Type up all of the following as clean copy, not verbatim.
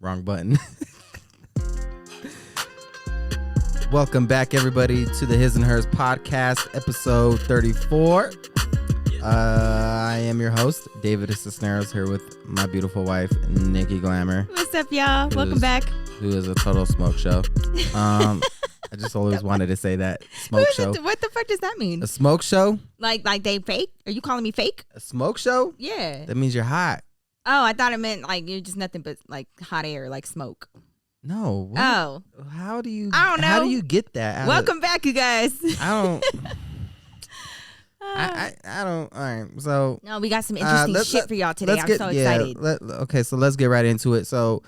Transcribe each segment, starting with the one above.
Wrong button. Welcome back, everybody, to the His and Hers podcast, episode 34. I am your host, David Cisneros, here with my beautiful wife, Nikki Glamour. What's up, y'all? Welcome back. Who is a total smoke show. I just always wanted to say that. Smoke show. What the fuck does that mean? A smoke show? Like they fake? Are you calling me fake? A smoke show? Yeah. That means you're hot. Oh, I thought it meant like you're just nothing but like hot air, like smoke. No. What? Oh. How do you? I don't know. How do you get that? Welcome back, you guys. I don't. I don't. All right. So. No, we got some interesting shit for y'all today. I'm so excited. Okay, so let's get right into it. So,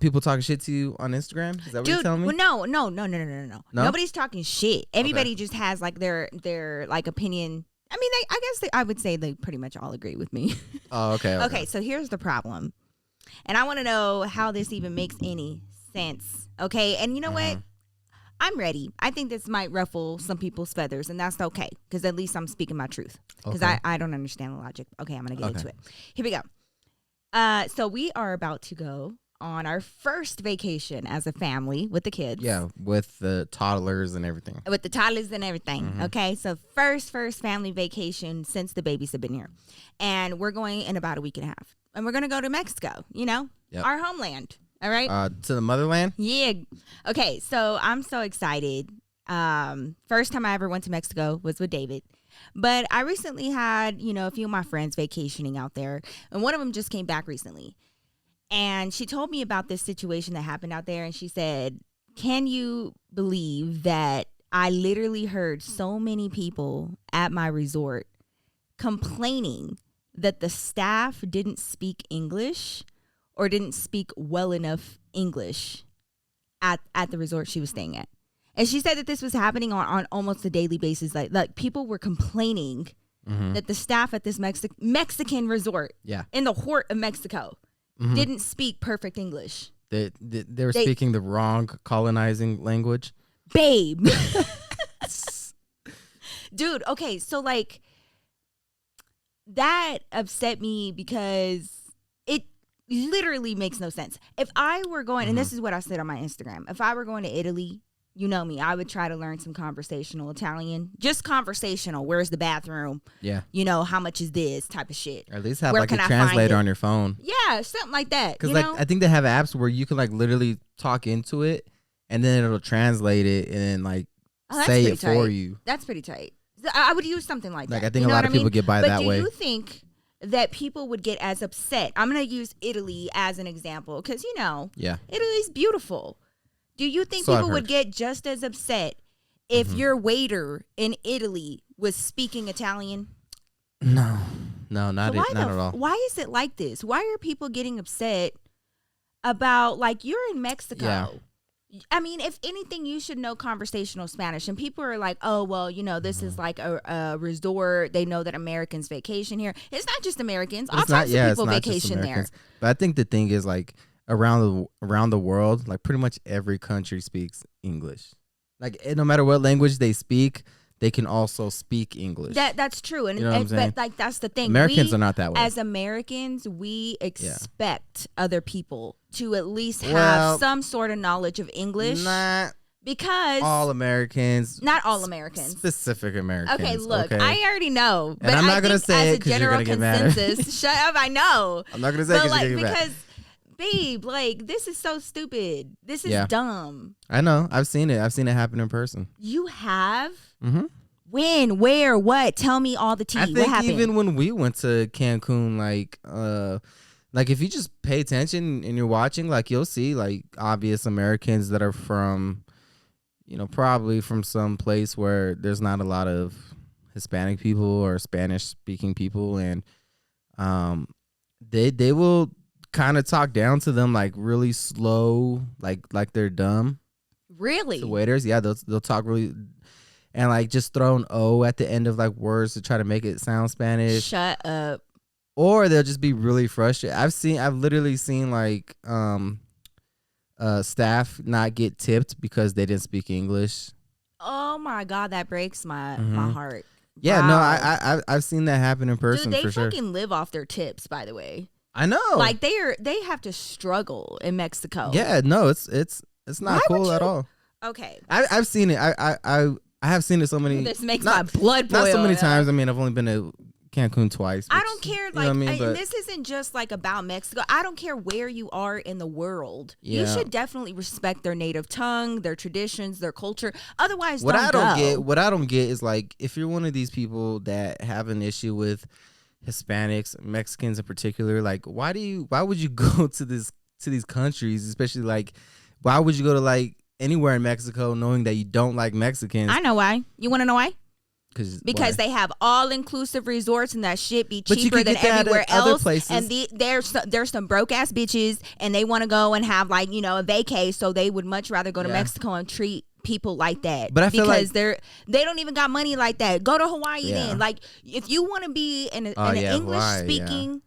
people talking shit to you on Instagram? Is that what you're telling me? Well, no. Nobody's talking shit. Everybody just has like their like opinion. I mean, I would say they pretty much all agree with me. Oh, okay. Okay, so here's the problem. And I want to know how this even makes any sense. Okay, and you know what? I'm ready. I think this might ruffle some people's feathers, and that's okay, because at least I'm speaking my truth. Because I don't understand the logic. Okay, I'm going to get into it. Here we go. So we are about to go on our first vacation as a family with the kids. Yeah, with the toddlers and everything. With the toddlers and everything. Okay, so first family vacation since the babies have been here. And we're going in about a week and a half. And we're going to go to Mexico, our homeland. All right? To the motherland? Yeah. Okay, so I'm so excited. First time I ever went to Mexico was with David. But I recently had, a few of my friends vacationing out there. And one of them just came back recently. And she told me about this situation that happened out there. And she said, can you believe that I literally heard so many people at my resort complaining that the staff didn't speak English or didn't speak well enough English at the resort she was staying at. And she said that this was happening on almost a daily basis. Like people were complaining that the staff at this Mexican resort in the heart of Mexico didn't speak perfect English. They were speaking the wrong colonizing language. Babe. Dude, okay, so like that upset me because it literally makes no sense. If I were going, and this is what I said on my Instagram, if I were going to Italy, you know me, I would try to learn some conversational Italian. Just conversational. Where's the bathroom? Yeah. How much is this type of shit? Or at least have like a translator on your phone. Yeah, something like that. Because I think they have apps where you can like literally talk into it and then it'll translate it and then say it for you. That's pretty tight. I would use something like that. I think a lot of people get by that way. But do you think that people would get as upset? I'm going to use Italy as an example because, Italy's beautiful. Do you think people would get just as upset if your waiter in Italy was speaking Italian? No, not at all. Why is it like this? Why are people getting upset about, like, you're in Mexico? Yeah. I mean, if anything, you should know conversational Spanish. And people are like, oh, well, this is like a resort. They know that Americans vacation here. It's not just Americans. All types of people vacation there. But I think the thing is, like, around the world, like pretty much every country speaks English. Like no matter what language they speak, they can also speak English. That's true, but like that's the thing. Americans are not that way. As Americans, we expect other people to at least have some sort of knowledge of English. Because all Americans, not all Americans, specific Americans. Okay, look, I already know, but I'm not gonna say it as a general consensus. Shut up, I know. I'm not gonna say it because. Babe, like, this is so stupid. This is dumb. I know. I've seen it. I've seen it happen in person. You have? Mm-hmm. When? Where? What? Tell me all the tea. I think what happened? Even when we went to Cancun, like if you just pay attention and you're watching, like you'll see like obvious Americans that are from, probably from some place where there's not a lot of Hispanic people or Spanish speaking people, and they will kind of talk down to them like really slow, like they're dumb. Really? The waiters, they'll talk really, and like just throw an O at the end of like words to try to make it sound Spanish. Shut up. Or they'll just be really frustrated. I've literally seen like staff not get tipped because they didn't speak English. Oh my God, that breaks my heart. Yeah, wow. No, I've seen that happen in person. Dude, they for fucking sure. live off their tips, by the way. I know. Like they have to struggle in Mexico. Yeah, no, it's not Why cool would at you- all. Okay. I've seen it. I have seen it so many. This makes my blood boil. Not so many times. I mean, I've only been to Cancun twice. I don't care. You know Like, what I mean? But and this isn't just like about Mexico. I don't care where you are in the world. You Yeah. should definitely respect their native tongue, their traditions, their culture. Otherwise, what I don't go. what I don't get is like if you're one of these people that have an issue with Hispanics, Mexicans in particular, like why would you go to these countries, especially like why would you go to like anywhere in Mexico knowing that you don't like Mexicans? I know why. You want to know why? why? Because they have all-inclusive resorts and that shit be But you cheaper could than get that everywhere at other else. places. And there's some broke-ass bitches, and they want to go and have like, you know, a vacay, so they would much rather go to Yeah. Mexico and treat people like that. But I feel because like they don't even got money like that. Go to Hawaii Yeah. then. Like if you want to be in an yeah, English-speaking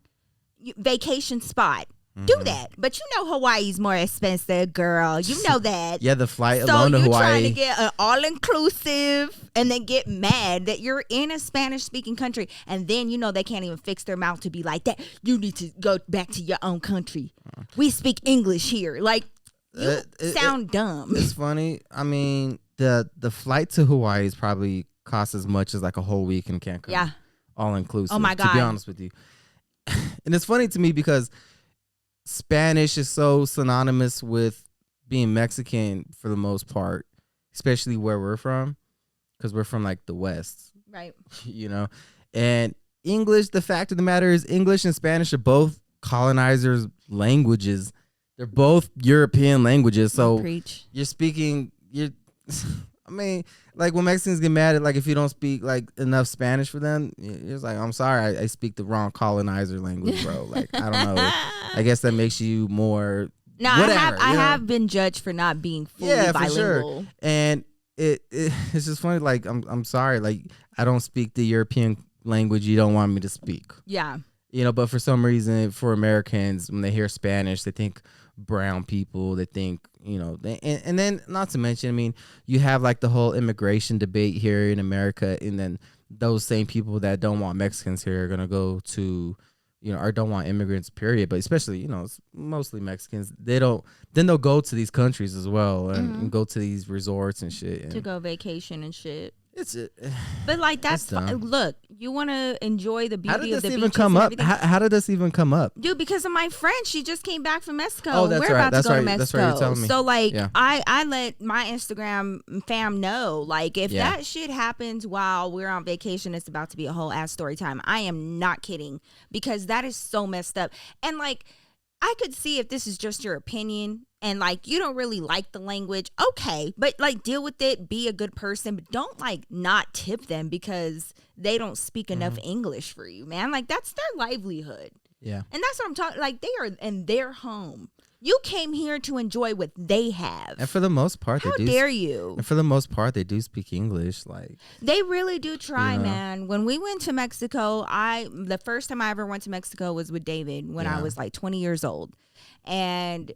vacation spot, do that. But you know Hawaii's more expensive, girl. You know that. yeah, the flight So alone to you Hawaii. trying to get an all-inclusive and then get mad that you're in a Spanish-speaking country, and then you know they can't even fix their mouth to be like that. You need to go back to your own country. We speak English here. Like you sound dumb. It's funny. I mean, the flight to Hawaii is probably cost as much as like a whole week in Cancun. Yeah. All inclusive. Oh my To be God. honest with you. And it's funny to me because Spanish is so synonymous with being Mexican for the most part, especially where we're from, because we're from like the West, Right. you know. And English, the fact of the matter is English and Spanish are both colonizers' languages. They're both European languages. So Preach. you're speaking, I mean, like when Mexicans get mad at like if you don't speak like enough Spanish for them, it's like, I'm sorry, I speak the wrong colonizer language, bro. Like, I don't know. I guess that makes you more No, whatever, I you know? have been judged for not being fully Yeah, for bilingual. sure. And it's just funny, like I'm sorry, like I don't speak the European language you don't want me to speak. Yeah. You know, but for some reason, for Americans, when they hear Spanish, they think brown people. They think, you know, and then not to mention, I mean, you have like the whole immigration debate here in America, and then those same people that don't want Mexicans here are gonna go to, you know, or don't want immigrants, period. But especially, you know, it's mostly Mexicans. Then they'll go to these countries as well and go to these resorts and shit. To go vacation and shit. It's But like that's dumb. look, you want to enjoy the how beauty did of this the even beaches come and up? everything. How did this even come up? Dude, because of my friend, she just came back from Mexico. Oh, that's We're right. about That's to go right. to That's Mexico. right. You're telling me. So like, Yeah. I let my Instagram fam know, like, if Yeah. that shit happens while we're on vacation, it's about to be a whole ass story time. I am not kidding, because that is so messed up. And like, I could see if this is just your opinion and like you don't really like the language, okay, but like deal with it, be a good person, but don't like not tip them because they don't speak enough English for you, man. Like that's their livelihood. Yeah. And that's what I'm talking, like they are in their home. You came here to enjoy what they have. And for the most part, How they do. dare you? And for the most part, they do speak English. Like, They really do try, You know? man. When we went to Mexico, the first time I ever went to Mexico was with David when I Yeah. was like 20 years old. And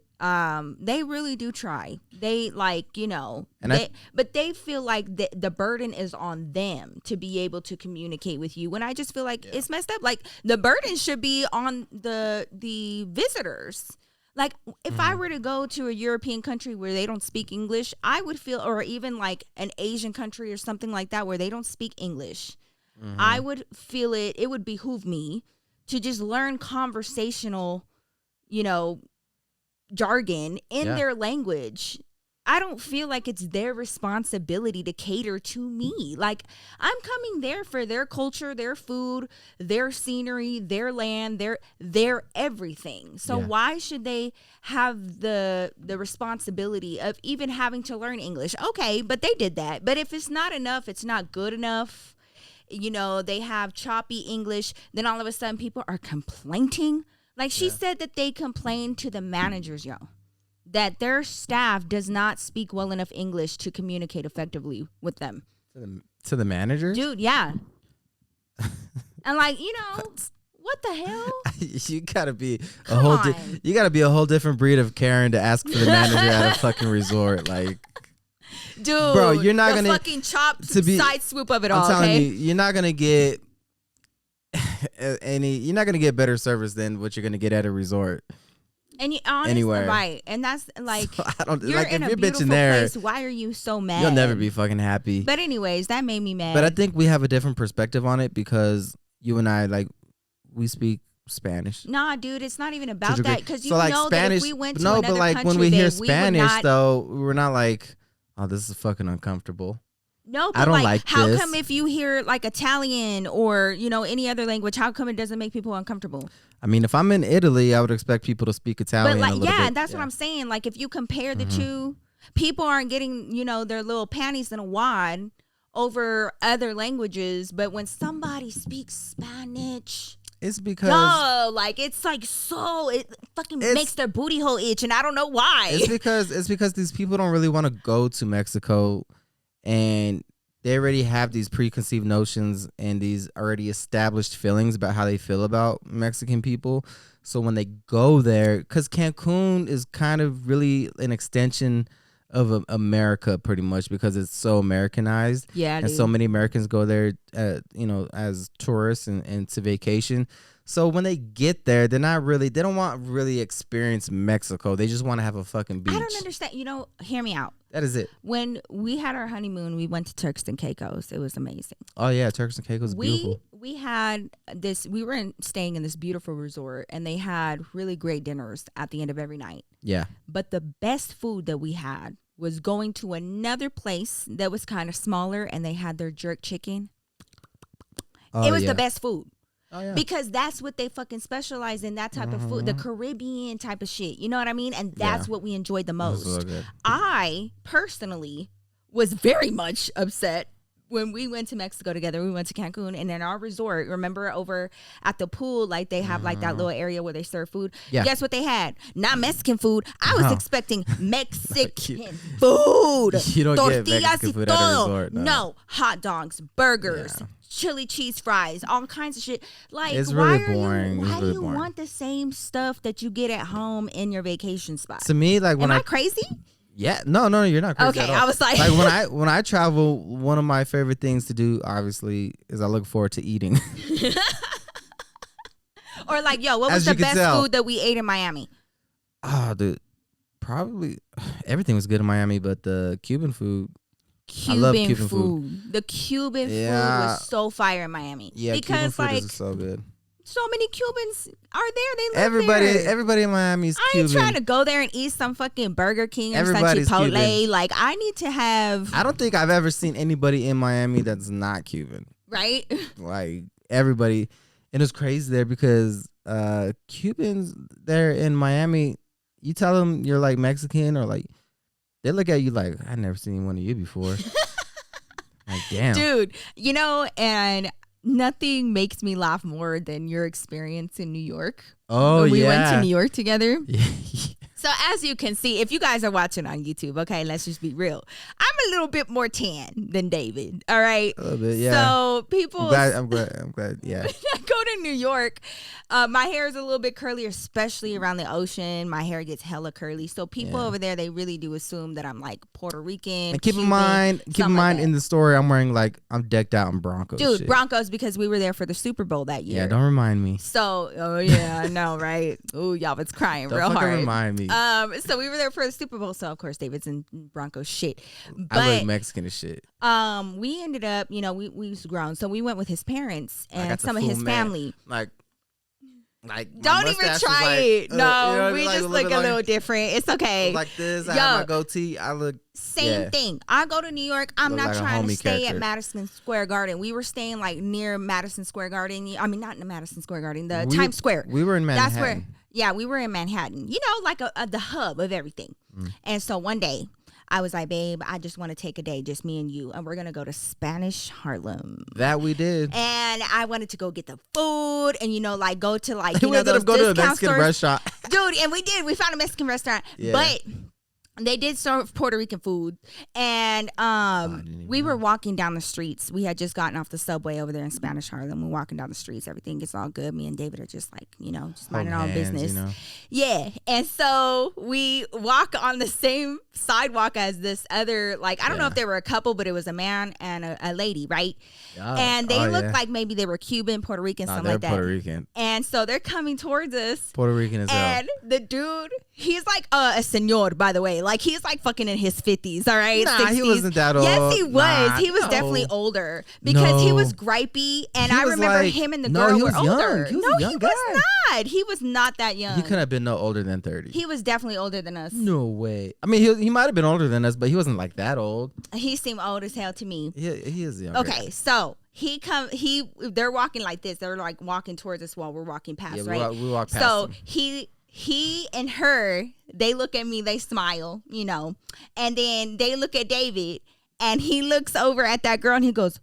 they really do try. They like, you know, And but they feel like the burden is on them to be able to communicate with you. When I just feel like it's messed up. Like the burden should be on the visitors. Like if I were to go to a European country where they don't speak English, I would feel, or even like an Asian country or something like that where they don't speak English, I would feel it would behoove me to just learn conversational, you know, jargon in Yeah. their language. I don't feel like it's their responsibility to cater to me. Like I'm coming there for their culture, their food, their scenery, their land, their everything. So Yeah. why should they have the responsibility of even having to learn English? Okay, but they did that. But if it's not enough, it's not good enough. You know, they have choppy English, then all of a sudden people are complaining. Like she said that they complained to the managers, that their staff does not speak well enough English to communicate effectively with them. to the manager, Dude, yeah. And like, you know, what the hell? you gotta be a Come whole. on. You gotta be a whole different breed of Karen to ask for the manager at a fucking resort. Like, Dude, Bro, you're not the gonna- fucking chop to be- side swoop of it I'm all, telling okay? you, you're not gonna get. you're not gonna get better service than what you're gonna get at a resort. And you honestly Anywhere. Right. And that's like, So I don't you're like in if a you're beautiful bitching there. place. Why are you so mad? You'll never be fucking happy. But anyways, that made me mad. But I think we have a different perspective on it because you and I, like, we speak Spanish. Nah, dude, it's not even about that. Because you So, like, know Spanish, that if we went to no, another but like country, when we hear babe, Spanish, we would not, though, we're not like, oh, this is fucking uncomfortable. No, but I don't like how this. come if you hear like Italian or, you know, any other language, how come it doesn't make people uncomfortable? I mean, if I'm in Italy, I would expect people to speak Italian. But like, a little yeah, bit. that's what I'm saying. Like, if you compare the two, people aren't getting, you know, their little panties in a wad over other languages. But when somebody speaks Spanish, It's because like it's like it fucking makes their booty hole itch, and I don't know why. It's because these people don't really want to go to Mexico, and they already have these preconceived notions and these already established feelings about how they feel about Mexican people. So when they go there, because Cancun is kind of really an extension of America, pretty much, because it's so Americanized. Yeah, and so many Americans go there, you know, as tourists and to vacation. So when they get there, they don't want really experience Mexico. They just want to have a fucking beach. I don't understand. You know, hear me out. That is it. When we had our honeymoon, we went to Turks and Caicos. It was amazing. Oh yeah, Turks and Caicos is beautiful. We had this. We were staying in this beautiful resort, and they had really great dinners at the end of every night. Yeah. But the best food that we had was going to another place that was kind of smaller, and they had their jerk chicken. It was the best food. Oh, yeah. Because that's what they fucking specialize in, that type of food, the Caribbean type of shit. You know what I mean? And that's what we enjoyed the most. So good. I personally was very much upset when we went to Mexico together. We went to Cancun, and in our resort, remember over at the pool, like they have like that little area where they serve food. Yeah. Guess what they had? Not Mexican food. I was expecting Mexican food. You don't Tortillas get Mexican y food at a todo. resort. No, hot dogs, burgers. Yeah. Chili cheese fries, all kinds of shit. Like, It's really why boring. Why It's do really you boring. want the same stuff that you get at home in your vacation spot? To me, like when Am I crazy? Yeah, no, you're not crazy. Okay, at all. I was like when I travel, one of my favorite things to do, obviously, is I look forward to eating. Or like, yo, what As was you the can best tell. food that we ate in Miami? Oh, dude, probably everything was good in Miami, but the Cuban food. I love Cuban food. The Cuban food Yeah. was so fire in Miami. Yeah, because Cuban food like is so good. so many Cubans are there. They live there. Everybody in Miami is I Cuban. ain't trying to go there and eat some fucking Burger King or Everybody's some Chipotle. Cuban. Like, I need to have I don't think I've ever seen anybody in Miami that's not Cuban. right. Like everybody, and it's crazy there because Cubans there in Miami, you tell them you're like Mexican or like they look at you like I never seen one of you before. Like damn, Dude, you know, and nothing makes me laugh more than your experience in New York. Oh when we yeah, went to New York together. Yeah. So as you can see, if you guys are watching on YouTube, okay, let's just be real. I'm a little bit more tan than David. All right. A little bit, yeah. So people, I'm glad. Yeah. when I go to New York, my hair is a little bit curly, especially around the ocean. My hair gets hella curly. So people over there, they really do assume that I'm like Puerto Rican. And keep in Cuban, mind, something like in the story, I'm wearing like I'm decked out in Broncos. Dude, shit. Broncos, because we were there for the Super Bowl that year. Yeah, don't remind me. So, oh yeah, I know, right? Oh, y'all was crying Don't real fucking hard. remind me. So we were there for the Super Bowl. So of course, David's in Broncos shit. I look But Mexican as shit. we ended up, you know, we was grown, so we went with his parents I and got the some of full his man. family. Like my Don't even mustache was try like, it. No, you know what I we mean? Like, just look bit a like- little different. It's okay. like this. I Yo. have my goatee. I look Same thing. I go to New York. I'm Look not like a trying to homie stay character. at Madison Square Garden. We were staying like near Madison Square Garden. I mean, not in the Madison Square Garden, the Times Square. We were in Manhattan. That's where, yeah, we were in Manhattan. You know, like the hub of everything. And so one day, I was like, babe, I just want to take a day, just me and you, and we're gonna go to Spanish Harlem. That we did. And I wanted to go get the food, and you know, like go to like you We know ended those up going to a discount Mexican stores. restaurant. Dude, and we did. We found a Mexican restaurant, Yeah. but they did serve Puerto Rican food, and we were walking down the streets. We had just gotten off the subway over there in Spanish Harlem. We're walking down the streets. Everything gets all good. Me and David are just like, you know, just minding our own Holding hands, business. you know. Yeah. And so we walk on the same sidewalk as this other, like, I don't know if they were a couple, but it was a man and a lady, right? And they looked like maybe they were Cuban, Puerto Rican, something like that. Puerto Rican. And so they're coming towards us. Puerto Rican as hell. And the dude, he's like a senor, by the way. Like, he's like fucking in his 50s, all right? Nah, 60s. He wasn't that old. Yes, he was. Nah, he was definitely older because he was gripey. And I remember him and the girl were older. He was a young guy. Not. He was not that young. He couldn't have been no older than 30. He was definitely older than us. No way. I mean, he might have been older than us, but he wasn't like that old. He seemed old as hell to me. He is young. Okay, so they're walking like this. They're like walking towards us while we're walking past, right? We walk past so him. he and her, they look at me, they smile, and then they look at David, and he looks over at that girl and he goes,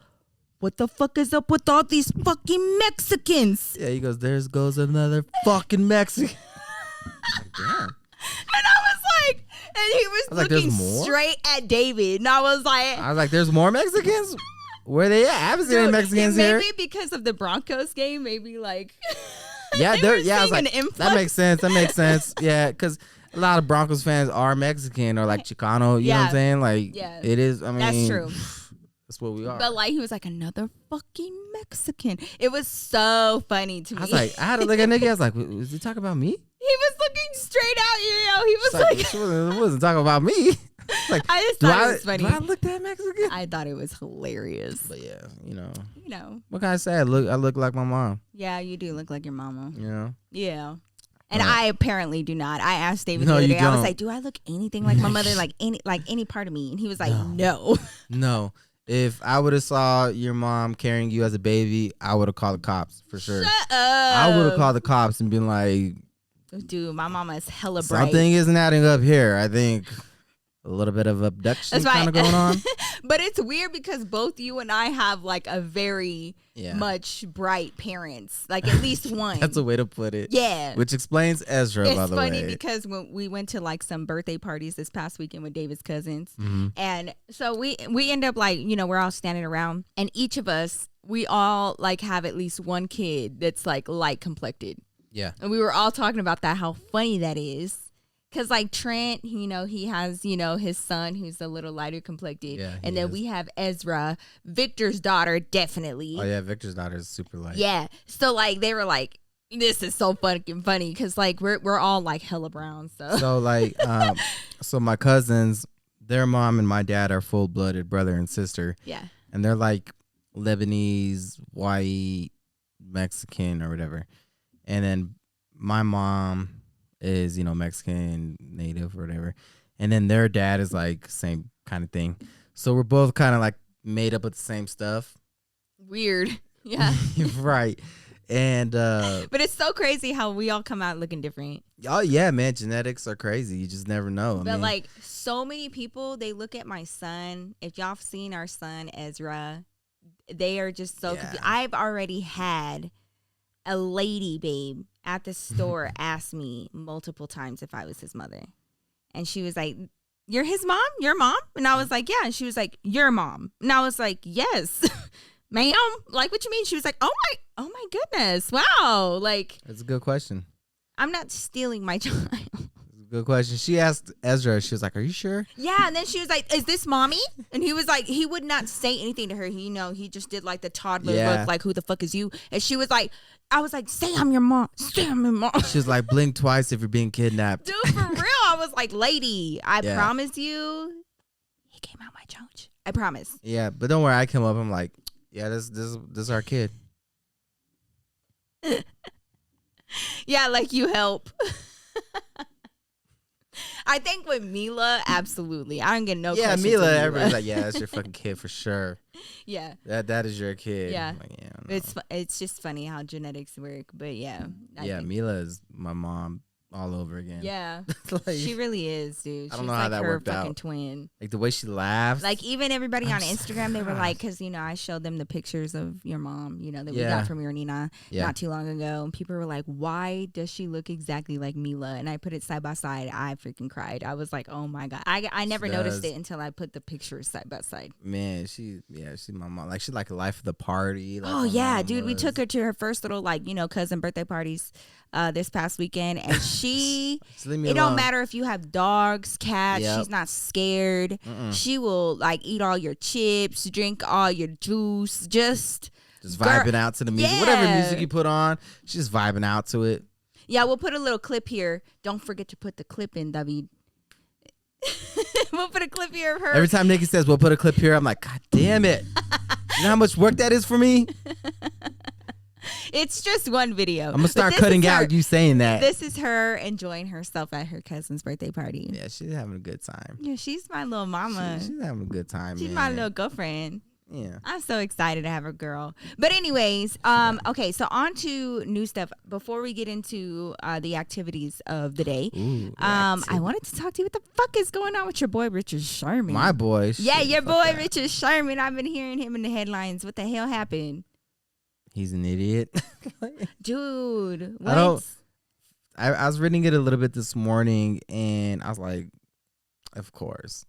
"What the fuck is up with all these fucking Mexicans?" Yeah, he goes, "There goes another fucking Mexican." Damn. And I was like, and he was looking straight at David, and I was like, "There's more Mexicans? Where they at? I haven't seen any Mexicans here." Maybe because of the Broncos game, maybe like. Yeah, I was like, that makes sense. Yeah, because a lot of Broncos fans are Mexican or like Chicano. You know what I'm saying? Like, it is. I mean, that's true. That's what we are. But like, he was like, another fucking Mexican. It was so funny to me. I was like, I had to look at Nikki. I was like, was he talking about me? He was looking straight at you. He was like she wasn't talking about me. Like, I just thought it was funny. Do I look that Mexican? I thought it was hilarious. But yeah, you know. What can I say? I look like my mom. Yeah, you do look like your mama. Yeah. And I apparently do not. I asked David the other day. I was like, "Do I look anything like my mother? Like any part of me?" And he was like, "No." No. If I would have saw your mom carrying you as a baby, I would have called the cops for sure. Shut up. I would have called the cops and been like, "Dude, my mama is hella bright. Something isn't adding up here. I think a little bit of abduction kind of going on." But it's weird because both you and I have like a very much bright parents, like at least one. That's a way to put it. Yeah. Which explains Ezra, by the way. It's funny because when we went to like some birthday parties this past weekend with David's cousins, and so we end up like, we're all standing around, and each of us, we all like have at least one kid that's like light complected. Yeah. And we were all talking about that, how funny that is. Because like Trent, he has, his son who's a little lighter complected. Yeah, and then we have Ezra, Victor's daughter, definitely. Oh, yeah, Victor's daughter is super light. Yeah. So like they were like, this is so fucking funny because like we're all like hella brown. So like, so my cousins, their mom and my dad are full-blooded brother and sister. Yeah. And they're like Lebanese, white, Mexican or whatever. And then my mom is, Mexican, native or whatever. And then their dad is like same kind of thing. So we're both kind of like made up of the same stuff. Weird. Yeah. Right. And but it's so crazy how we all come out looking different. Oh yeah, man, genetics are crazy. You just never know. But like so many people, they look at my son. If y'all have seen our son Ezra, they are just so confused. I've already had a lady babe at the store asked me multiple times if I was his mother. And she was like, "You're his mom? Your mom?" And I was like, "Yeah." And she was like, "Your mom?" And I was like, "Yes." "Ma'am, like what you mean?" She was like, oh my goodness. Wow. Like, that's a good question. I'm not stealing my child. Good question. She asked Ezra, she was like, "Are you sure?" Yeah, and then she was like, "Is this mommy?" And he was like, he would not say anything to her. He just did like the toddler look, like, "Who the fuck is you?" And she was like, I was like, "Say I'm your mom. Say I'm your mom." She was like, "Blink twice if you're being kidnapped." Dude, for real. I was like, "Lady, I promise you, he came out my church. I promise." Yeah, but don't worry. I came up. I'm like, "Yeah, this is our kid." Yeah, like you help. I think with Mila, absolutely. I don't get no questions. Yeah, Mila, everybody's like, "Yeah, that's your fucking kid for sure." Yeah. That is your kid. Yeah. Like, yeah, it's just funny how genetics work, but yeah. Yeah, Mila is my mom all over again. Yeah. Like, she really is, dude. I don't know She's how like that her worked fucking out. twin. Like the way she laughs. Like even everybody on Instagram, they were like, because I showed them the pictures of your mom, that we got from your Nina not too long ago, and people were like, "Why does she look exactly like Mila?" And I put it side by side. I freaking cried. I was like, "Oh my god!" I never noticed it until I put the pictures side by side. Man, she's my mom. Like she's like a life of the party. Like oh yeah, dude. We took her to her first little cousin birthday parties this past weekend, and she it don't matter if you have dogs, cats, Yep. she's not scared. She will like eat all your chips, drink all your juice, just vibing out to the music. Yeah. Whatever music you put on, she's vibing out to it. Yeah, we'll put a little clip here. Don't forget to put the clip in, David. We'll put a clip here of her. Every time Nikki says we'll put a clip here, I'm like, God damn it. You know how much work that is for me? It's just one video. I'm going to start cutting out you saying that. This is her enjoying herself at her cousin's birthday party. Yeah, she's having a good time. Yeah, she's my little mama. She's having a good time, She's man. my little girlfriend. Yeah. I'm so excited to have a girl. But anyways, okay, so on to new stuff. Before we get into the activities of the day, I wanted to talk to you. What the fuck is going on with your boy Richard Sherman? My boy. Yeah, your boy Richard Sherman. I've been hearing him in the headlines. What the hell happened? He's an idiot. Dude, what? I was reading it a little bit this morning, and I was like, of course,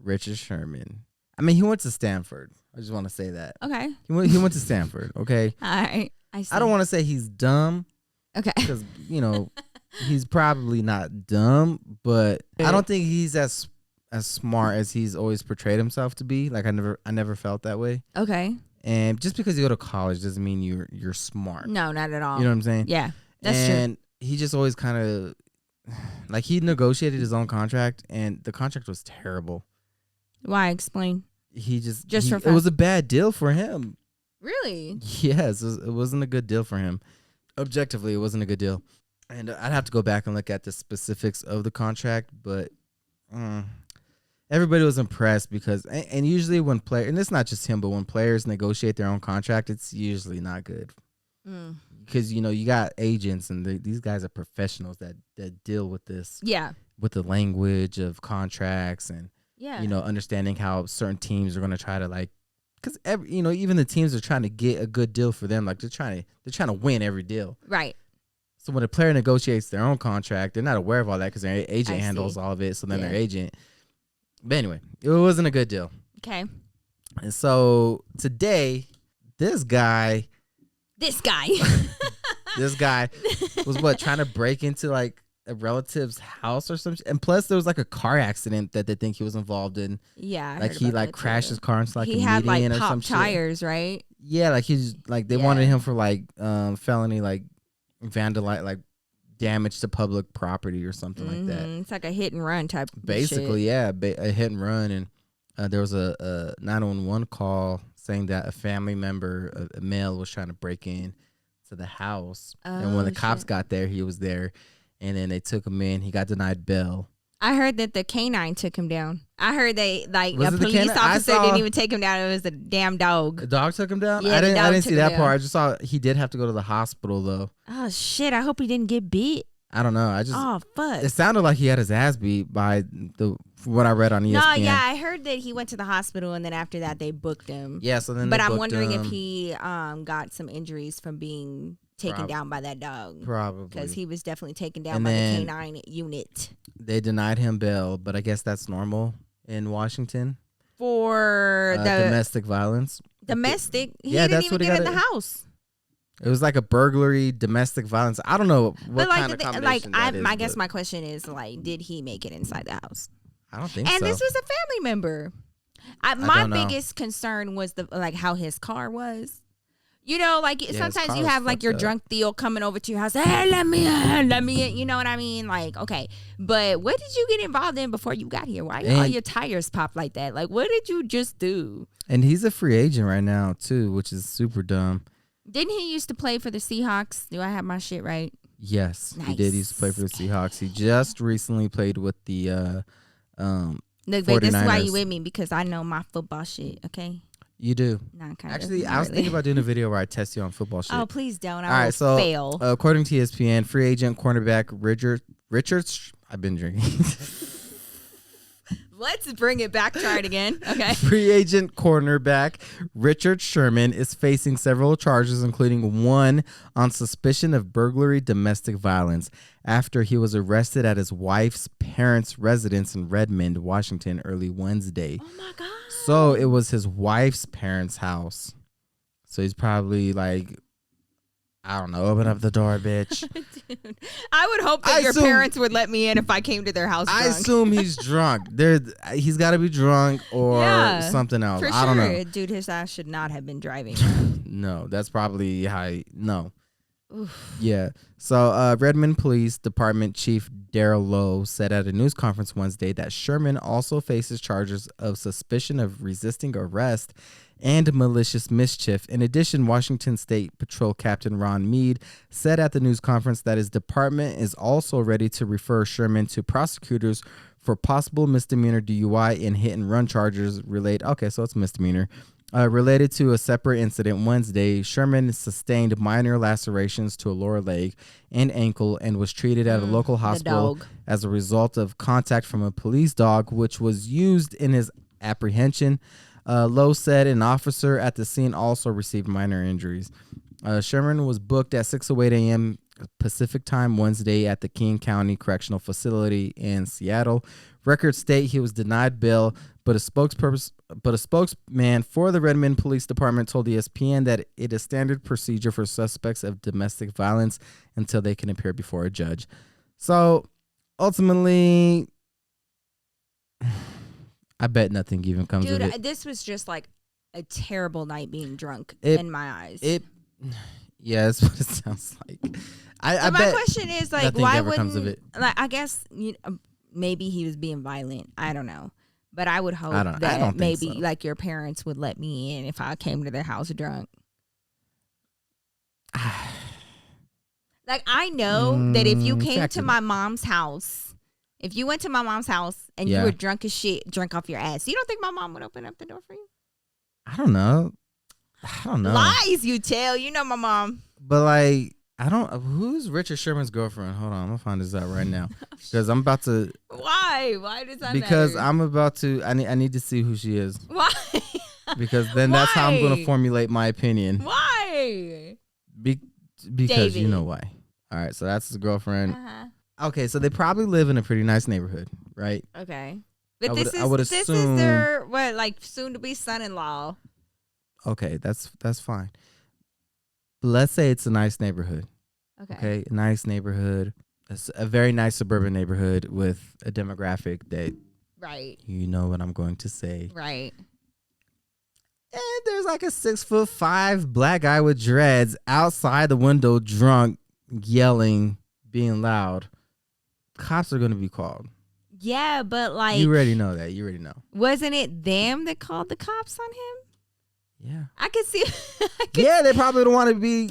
Richard Sherman. I mean, he went to Stanford. I just want to say that. Okay. He went to Stanford, okay? All right. I see. I don't want to say he's dumb. Okay. Because, he's probably not dumb, but I don't think he's as smart as he's always portrayed himself to be. Like, I never felt that way. Okay. And just because you go to college doesn't mean you're smart. No, not at all. You know what I'm saying? Yeah, that's true. And he just always kind of, like, he negotiated his own contract, and the contract was terrible. Why? Explain. It was a bad deal for him. Really? Yes, it wasn't a good deal for him. Objectively, it wasn't a good deal. And I'd have to go back and look at the specifics of the contract, but everybody was impressed because, and usually when players, and it's not just him, but when players negotiate their own contract, it's usually not good. Because, you got agents, and these guys are professionals that deal with this. Yeah. With the language of contracts and, understanding how certain teams are going to try to, like, because even the teams are trying to get a good deal for them. Like, they're trying to win every deal. Right. So when a player negotiates their own contract, they're not aware of all that because their agent handles all of it. So then their agent. But anyway, it wasn't a good deal. Okay. And so today, this guy was trying to break into like a relative's house or something. And plus, there was like a car accident that they think he was involved in. Yeah, like he like crashed his car into like he a had median like or some pop tires, right? Yeah, like he's like they wanted him for like felony like vandalize like damage to public property or something like that. It's like a hit and run type. Basically, shit. A hit and run, and there was a 911 call saying that a family member, a male, was trying to break in to the house, and when the cops got there, he was there. And then they took him in. He got denied bail. I heard that the canine took him down. I heard they a police canine? officer didn't even take him down. It was a damn dog. The dog took him down? Yeah, I didn't see that down. part. I just saw he did have to go to the hospital though. Oh shit! I hope he didn't get bit. I don't know. Oh fuck! It sounded like he had his ass beat by what I read on ESPN. No, yeah, I heard that he went to the hospital and then after that they booked him. Yeah, so then. But I'm wondering if he got some injuries from being taken down by that dog. Probably. Because he was definitely taken down by the canine unit. They denied him bail, but I guess that's normal in Washington. For the domestic violence. Domestic? He didn't even get in the house. It was like a burglary, domestic violence. I don't know what kind of combination that is. I guess my question is, like, did he make it inside the house? I don't think so. And this was a family member. My biggest concern was how his car was. Like sometimes you have like your drunk Theo coming over to your house. Hey, let me in. You know what I mean? Like, okay, but what did you get involved in before you got here? Why all your tires popped like that? Like, what did you just do? And he's a free agent right now too, which is super dumb. Didn't he used to play for the Seahawks? Do I have my shit right? Yes, nice. He did. He used to play for the Seahawks. He just recently played with the Look, babe, this is why you with me, because I know my football shit. Okay. You do. Actually, I was thinking about doing a video where I test you on football shit. Oh, please don't. I will fail. According to ESPN, free agent cornerback Richard. I've been drinking. Let's bring it back. Try it again. Okay. Free agent cornerback Richard Sherman is facing several charges, including one on suspicion of burglary domestic violence after he was arrested at his wife's parents' residence in Redmond, Washington, early Wednesday. Oh, my God. So it was his wife's parents' house. So he's probably like, I don't know. Open up the door, bitch. Dude, I would hope that your parents would let me in if I came to their house drunk. I assume he's drunk. He's got to be drunk or something else. For I don't know. Dude, his ass should not have been driving. No, that's probably no. Oof. Yeah. So Redmond Police Department Chief Darrell Lowe said at a news conference Wednesday that Sherman also faces charges of suspicion of resisting arrest and malicious mischief. In addition, Washington State Patrol Captain Ron Mead said at the news conference that his department is also ready to refer Sherman to prosecutors for possible misdemeanor DUI and hit and run charges related. Okay, so it's misdemeanor. Related to a separate incident Wednesday, Sherman sustained minor lacerations to a lower leg and ankle and was treated at a local hospital as a result of contact from a police dog, which was used in his apprehension. Lowe said an officer at the scene also received minor injuries. Sherman was booked at 6:08 a.m. Pacific time Wednesday at the King County Correctional Facility in Seattle. Records state he was denied bail, but a spokesman for the Redmond Police Department told ESPN that it is standard procedure for suspects of domestic violence until they can appear before a judge. So ultimately, I bet nothing even comes of it. Dude, this was just like a terrible night being drunk in my eyes. Yeah, that's what it sounds like. I my bet question is like, nothing why ever wouldn't? comes of it. Like, I guess maybe he was being violent. I don't know, but I would hope I don't maybe think so. like your parents would let me in if I came to their house drunk. Like, I know that if you came to my mom's house, if you went to my mom's house and you were drunk as shit, drunk off your ass, you don't think my mom would open up the door for you? I don't know. Lies you tell. You know my mom. But like, who's Richard Sherman's girlfriend? Hold on, I'm gonna find this out right now because I'm about to. Why? Why does that Because matter? I'm about to. I need to see who she is. Why? Because then that's how I'm gonna formulate my opinion. Why? Because David. You know why. All right, so that's his girlfriend. Uh-huh. Okay, so they probably live in a pretty nice neighborhood, right? Okay. But I would this is assume their soon to be son-in-law. Okay, that's fine. But let's say it's a nice neighborhood. Okay, a nice neighborhood. It's a very nice suburban neighborhood with a demographic that you know what I'm going to say. Right. And there's like a 6'5" black guy with dreads outside the window, drunk, yelling, being loud. Cops are going to be called. Yeah, but like you already know that. You already know. Wasn't it them that called the cops on him? Yeah, I could see. They probably don't want to be.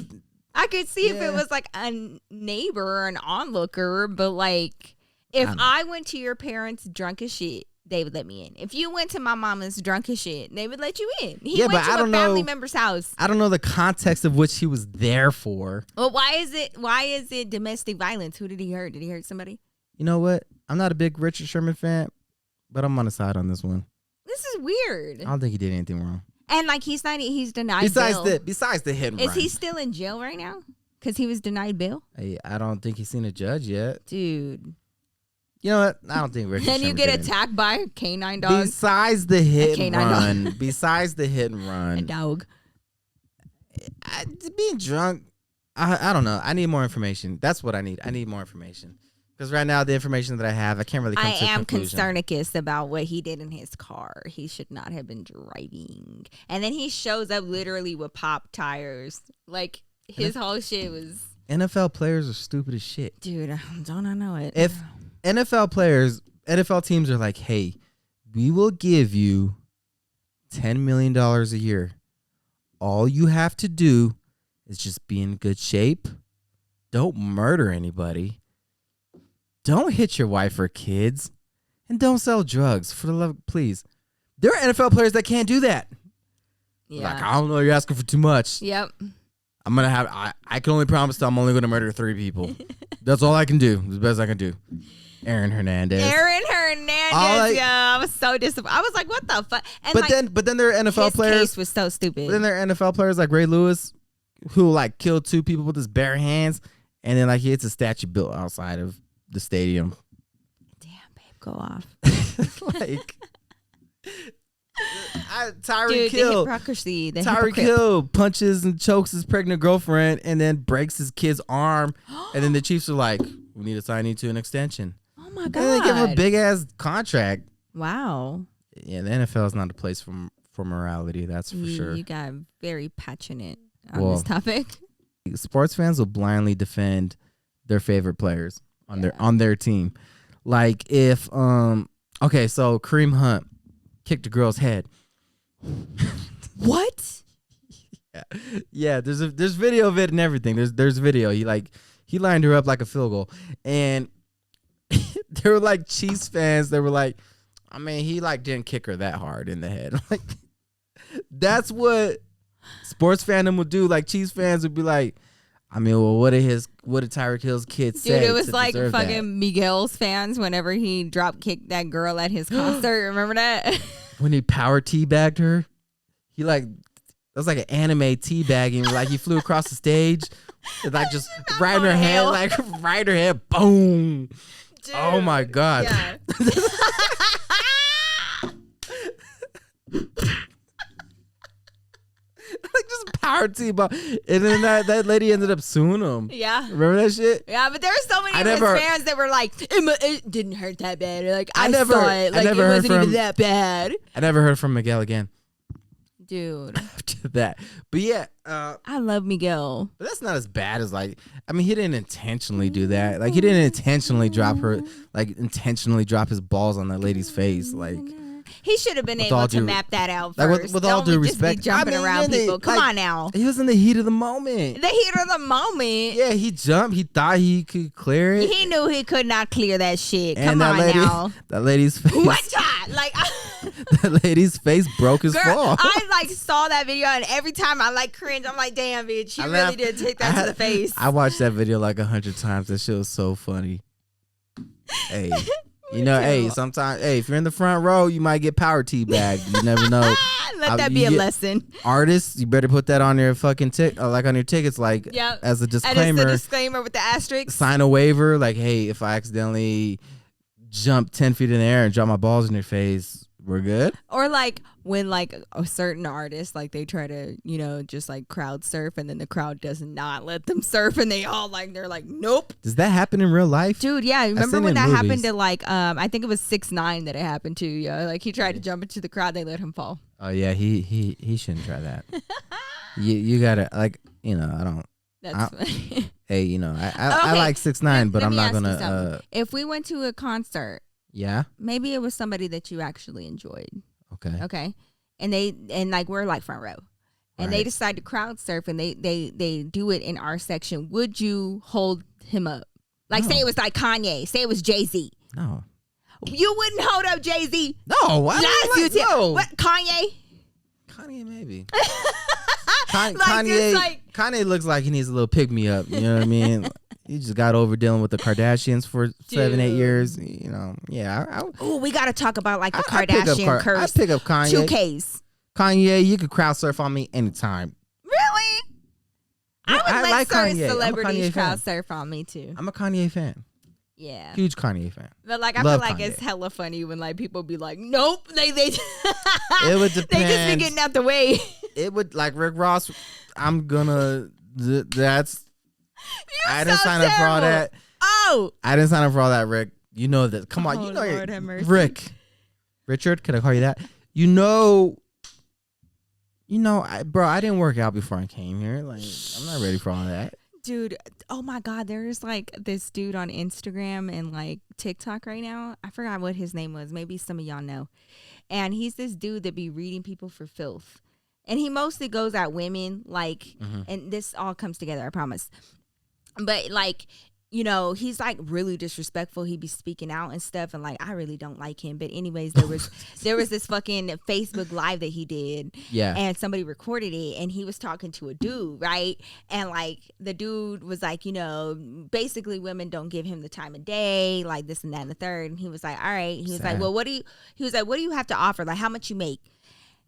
I could see if it was like a neighbor or an onlooker, but like if I went to your parents drunk as shit, they would let me in. If you went to my mama's drunk as shit, they would let you in. He went to a family member's house. I don't know the context of which he was there for. Well, why is it domestic violence? Who did he hurt? Did he hurt somebody? You know what? I'm not a big Richard Sherman fan, but I'm on the side on this one. This is weird. I don't think he did anything wrong. And like he's denied bail. Besides the hit and run. Is he still in jail right now? Because he was denied bail? Hey, I don't think he's seen a judge yet. Dude. You know what? I don't think Richard Sherman. And you get attacked by a canine dog. Besides the hit and run. Besides the hit and run. A dog. Being drunk, I don't know. I need more information. That's what I need. I need more information. Because right now, the information that I have, I can't really come to a conclusion. I am concernicus about what he did in his car. He should not have been driving. And then he shows up literally with pop tires. Like, his whole shit was... NFL players are stupid as shit. Dude, don't I know it. If NFL teams are like, hey, we will give you $10 million a year. All you have to do is just be in good shape. Don't murder anybody. Don't hit your wife or kids, and don't sell drugs. For the love, please. There are NFL players that can't do that. Yeah. Like, I don't know, you're asking for too much. Yep. I'm gonna have. I can only promise that I'm only gonna murder 3 people. That's all I can do. It's the best I can do. Aaron Hernandez. I was so disappointed. I was like, what the fuck? And but then there are NFL players. His case was so stupid. But then there are NFL players like Ray Lewis, who like killed 2 people with his bare hands, and then like he hits a statue built outside of the stadium. Damn, babe, go off. Like, Tyreek the Hill. hypocrisy. Tyreek Hill punches and chokes his pregnant girlfriend and then breaks his kid's arm. And then the Chiefs are like, we need to sign you to an extension. Oh, my God. And they give him a big-ass contract. Wow. Yeah, the NFL is not a place for morality, that's for sure. You got very passionate on this topic. Sports fans will blindly defend their favorite players on their team. Like if okay, so Kareem Hunt kicked a girl's head. What? Yeah, there's video of it and everything. There's video. He lined her up like a field goal. And there were like Chiefs fans that were like, I mean, he like didn't kick her that hard in the head. Like that's what sports fandom would do. Like Chiefs fans would be like, I mean, well, what did Tyreek Hill's kids say? Dude, it was like fucking that? Miguel's fans whenever he drop kicked that girl at his concert. Remember that? When he power teabagged her, that was like an anime teabagging. Like he flew across the stage, like just right in her head, like right in her head, boom. Dude, oh my God. Yeah. Like just power T-ball. And then that lady ended up suing him. Yeah. Remember that shit? Yeah, but there were so many of his fans that were like, it didn't hurt that bad. Like, I saw it. Like, it wasn't even that bad. I never heard from Miguel again. Dude. After that. But yeah. I love Miguel. But that's not as bad as like, I mean, he didn't intentionally do that. Like, he didn't intentionally drop his balls on that lady's face. Like. He should have been able to map that out first. Like with all due respect, jumping around people. Come on now. He was in the heat of the moment. The heat of the moment. Yeah, he jumped. He thought he could clear it. He knew he could not clear that shit. Come on now. That lady's face. What time? Like that lady's face broke his fall. I like saw that video and every time I like cringe. I'm like, damn, bitch, she really did take that to the face. I watched that video like 100 times. That shit was so funny. Hey. You know, hey, sometimes, if you're in the front row, you might get power teabagged. You never know. Let that be a lesson. Artists, you better put that on your fucking on your tickets, like as a disclaimer. And it's the disclaimer with the asterisk. Sign a waiver, like, hey, if I accidentally jump 10 feet in the air and drop my balls in your face, we're good. Or like when like a certain artist, like they try to, you know, just like crowd surf and then the crowd does not let them surf and they're like, nope. Does that happen in real life? Dude, yeah. Remember when that happened to like, I think it was 6ix9ine that it happened to. Yeah. Like he tried to jump into the crowd. They let him fall. Oh yeah. He shouldn't try that. you gotta like, you know, I don't. That's funny. Hey, you know, I like 6ix9ine, but I'm not gonna. If we went to a concert. Yeah. Maybe it was somebody that you actually enjoyed. Okay. And like we're like front row. And they decide to crowd surf and they do it in our section. Would you hold him up? Like say it was like Kanye. Say it was Jay-Z. No. You wouldn't hold up Jay-Z? No. Why? No. What? Kanye? Kanye maybe. Kanye looks like he needs a little pick me up. You know what I mean? He just got over dealing with the Kardashians for 7-8 years. You know, yeah. Oh, we got to talk about like the Kardashian curse. I pick up Kanye. 2Ks. Kanye, you can crowd surf on me anytime. Really? Yeah, I would let certain Kanye. celebrities crowd surf on me too. I'm a Kanye fan. Yeah. Huge Kanye fan. But like I feel like Kanye. It's hella funny when like people be like, nope. They it would depend. They just be getting out the way. It would like Rick Ross. I'm gonna. That's. I didn't sign up for all that. Oh, I didn't sign up for all that, Rick. You know that. Come on, you know Lord have mercy. Rick. Richard, can I call you that? You know, bro. I didn't work out before I came here. Like, I'm not ready for all that. Dude, oh my God, there's like this dude on Instagram and like TikTok right now. I forgot what his name was. Maybe some of y'all know. And he's this dude that be reading people for filth. And he mostly goes at women, like, and this all comes together, I promise. But like, you know, he's like really disrespectful. He be speaking out and stuff, and like I really don't like him. But anyways, there was this fucking Facebook Live that he did. Yeah. And somebody recorded it and he was talking to a dude, right? And like the dude was like, you know, basically women don't give him the time of day, like this and that and the third. And he was like, all right. He was like, well, what do you have to offer? Like how much you make?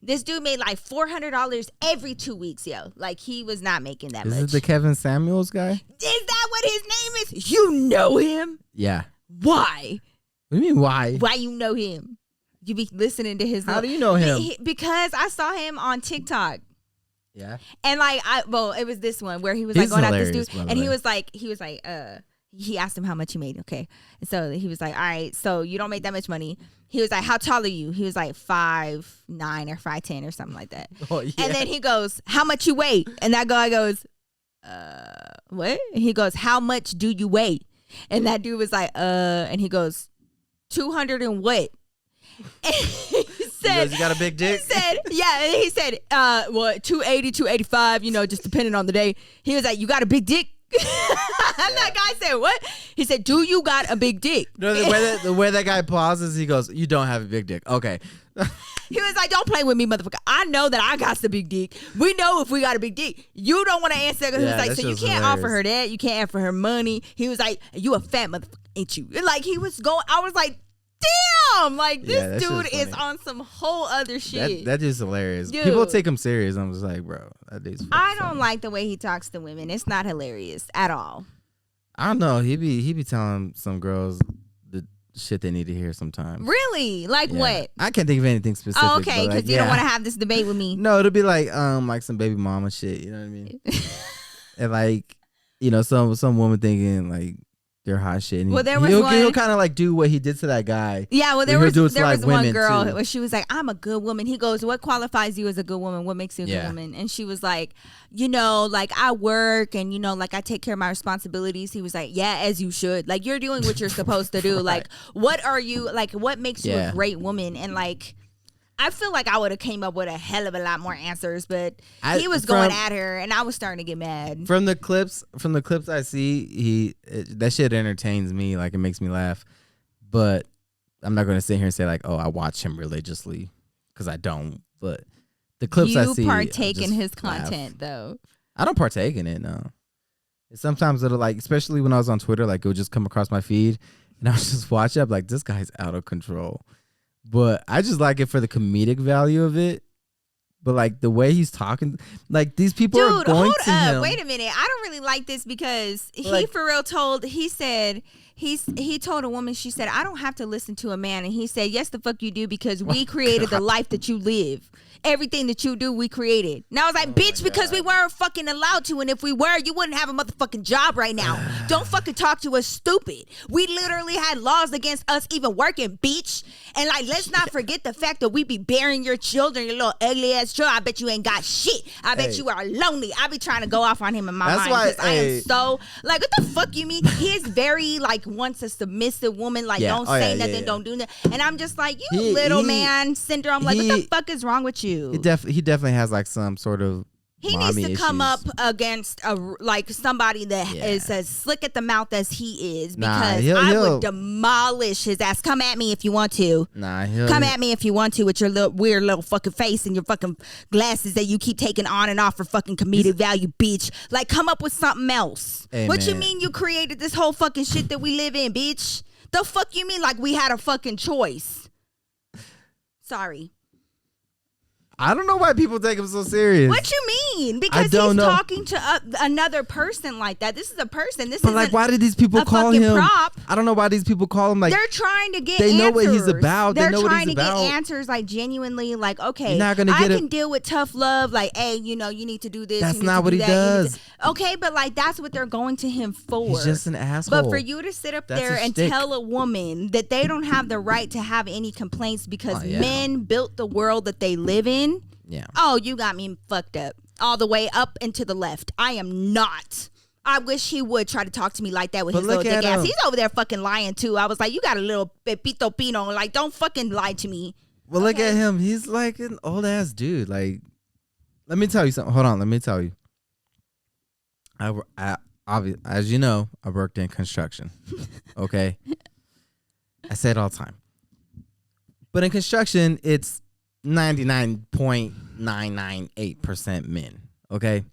This dude made like $400 every 2 weeks, yo. Like he was not making that much. Is it the Kevin Samuels guy? Is that what his name is? You know him? Yeah. Why? What do you mean why? Why you know him? You be listening to his. How do you know him? Because I saw him on TikTok. Yeah. And like, it was this one where he was He's like going at this hilarious, dude, and he was like, he asked him how much he made. Okay, and so he was like, all right, so you don't make that much money. He was like, how tall are you? He was like 5'9" or 5'10" or something like that. Oh, yeah. And then he goes, how much you weigh? And that guy goes, what? And he goes, how much do you weigh? And that dude was like, and he goes, 200 and what? And he said, you got a big dick? He said, yeah. And he said, 280, 285, just depending on the day. He was like, you got a big dick? And that guy said, what? He said, do you got a big dick? No, the way that guy pauses, he goes, you don't have a big dick. Okay. He was like, don't play with me, motherfucker. I know that I got the big dick. We know if we got a big dick. You don't want to answer. He was like, so you can't offer her that. You can't offer her money. He was like, you a fat motherfucker, ain't you? And like, he was going, I was like, damn, like this dude is on some whole other shit. That dude's hilarious. Dude. People take him serious. I'm just like, bro, that dude's I don't funny. like the way he talks to women. It's not hilarious at all. I don't know. He be telling some girls the shit they need to hear sometimes. Really? Like what? I can't think of anything specific. Oh, okay, because like, you don't want to have this debate with me. No, it'll be like some baby mama shit. You know what I mean? And like, some woman thinking like they're hot shit. And Well, he'll kind of like do what he did to that guy. Yeah, well, there was one girl too. where she was like, I'm a good woman. He goes, what qualifies you as a good woman? What makes you a good woman? And she was like, like I work and, like I take care of my responsibilities. He was like, yeah, as you should. Like you're doing what you're supposed to do. Right. Like, what are you, like, what makes you a great woman? And like, I feel like I would have came up with a hell of a lot more answers, but he was going at her, and I was starting to get mad. From the clips I see, that shit entertains me. Like it makes me laugh, but I'm not going to sit here and say like, oh, I watch him religiously because I don't. But the clips I see, you partake in his content though. I don't partake in it. No. Sometimes it'll like, especially when I was on Twitter, like it would just come across my feed, and I would just watch it. I'm like, this guy's out of control. But I just like it for the comedic value of it. But like the way he's talking, like these people are going to him. Dude, wait a minute. I don't really like this because he for real he told a woman, she said, I don't have to listen to a man. And he said, yes, the fuck you do, because we created the life that you live. Everything that you do, we created. And I was like, bitch, because we weren't fucking allowed to. And if we were, you wouldn't have a motherfucking job right now. Don't fucking talk to us stupid. We literally had laws against us even working, bitch. And like, let's not forget the fact that we be bearing your children, your little ugly ass children. I bet you ain't got shit. I bet you are lonely. I be trying to go off on him in my mind because I am so like, what the fuck you mean? He is very like wants a submissive woman. Like don't say nothing, don't do nothing. And I'm just like, you little man syndrome. Like, what the fuck is wrong with you? He definitely has like some sort of. He needs to come up against like somebody that is as slick at the mouth as he is, because I would demolish his ass. Come at me if you want to. Come at me if you want to with your little weird little fucking face and your fucking glasses that you keep taking on and off for fucking comedic value, bitch. Like, come up with something else. Hey, what man. You mean you created this whole fucking shit that we live in, bitch? The fuck you mean like we had a fucking choice? Sorry. I don't know why people take him so serious. What you mean? Because he's talking to another person like that. This is a person. This is like, why did these people call him? Prop. I don't know why these people call him like. They're trying to get. They answers. know what he's about. They're they know trying what he's to about. get answers, like genuinely, like okay, You're not gonna get I can deal with tough love. Like, hey, you need to do this. That's not what he does. Okay, but like that's what they're going to him for. He's just an asshole. But for you to sit up there and tell a woman that they don't have the right to have any complaints because men built the world that they live in. Yeah. Oh, you got me fucked up all the way up and to the left. I am not. I wish he would try to talk to me like that with his little dick ass. He's over there fucking lying too. I was like, you got a little pepito pino. Like, don't fucking lie to me. Well, look at him. He's like an old ass dude. Like, let me tell you something. Hold on. Let me tell you. As you know, I worked in construction. Okay. I say it all the time. But in construction, it's 99.998% men. Okay.